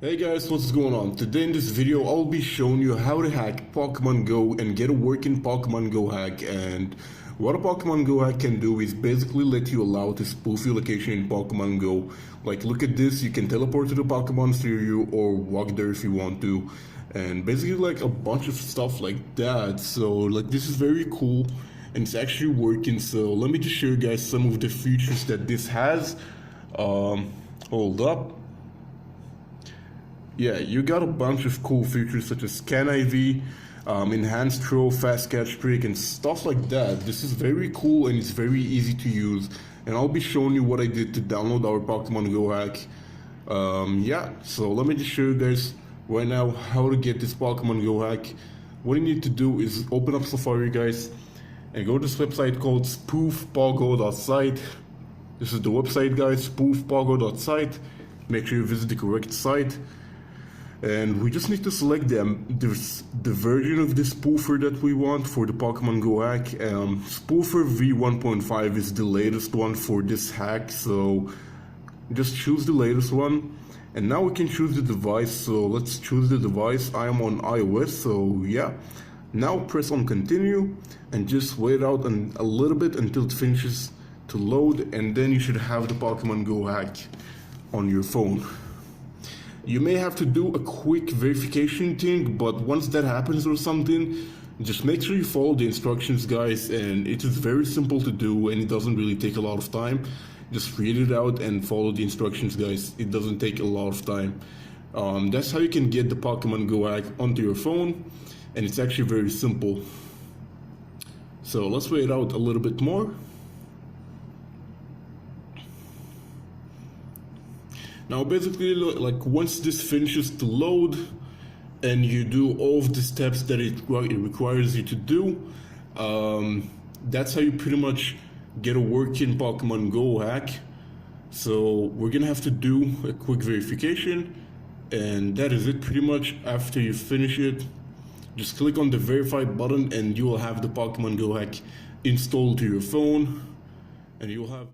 Hey guys, what's going on? Today in this video I'll be showing you how to hack Pokemon Go and get a working Pokemon Go hack. And what a Pokemon Go hack can do is basically let you allow to spoof your location in Pokemon Go. Like, look at this, you can teleport to the Pokemon near you or walk there if you want to, and basically like a bunch of stuff like that. So like, this is very cool and it's actually working. So let me just show you guys some of the features that this has. Hold up. Yeah, you got a bunch of cool features such as Scan IV, enhanced throw, fast catch trick, and stuff like that. This is very cool and it's very easy to use. And I'll be showing you what I did to download our Pokemon Go hack. Yeah, so let me just show you guys right now how to get this Pokemon Go hack. What you need to do is open up Safari, guys, and go to this website called spoofpogo.site. This is the website, guys, spoofpogo.site. Make sure you visit the correct site. And we just need to select the version of the spoofer that we want for the Pokemon Go hack. Spoofer v1.5 is the latest one for this hack, so just choose the latest one. And now we can choose the device, so let's choose the device. I am on iOS, so yeah. Now press on continue and just wait out a little bit until it finishes to load, and then you should have the Pokemon Go hack on your phone. You may have to do a quick verification thing, but once that happens or something, just make sure you follow the instructions, guys, and it is very simple to do and it doesn't really take a lot of time. Just read it out and follow the instructions, guys. It doesn't take a lot of time. That's how you can get the Pokemon Go hack onto your phone, and it's actually very simple. So let's wait out a little bit more. Now basically, like, once this finishes to load and you do all of the steps that it requires you to do, that's how you pretty much get a working Pokemon Go hack. So we're gonna have to do a quick verification, and that is it pretty much. After you finish it, just click on the verify button and you will have the Pokemon Go hack installed to your phone, and you'll have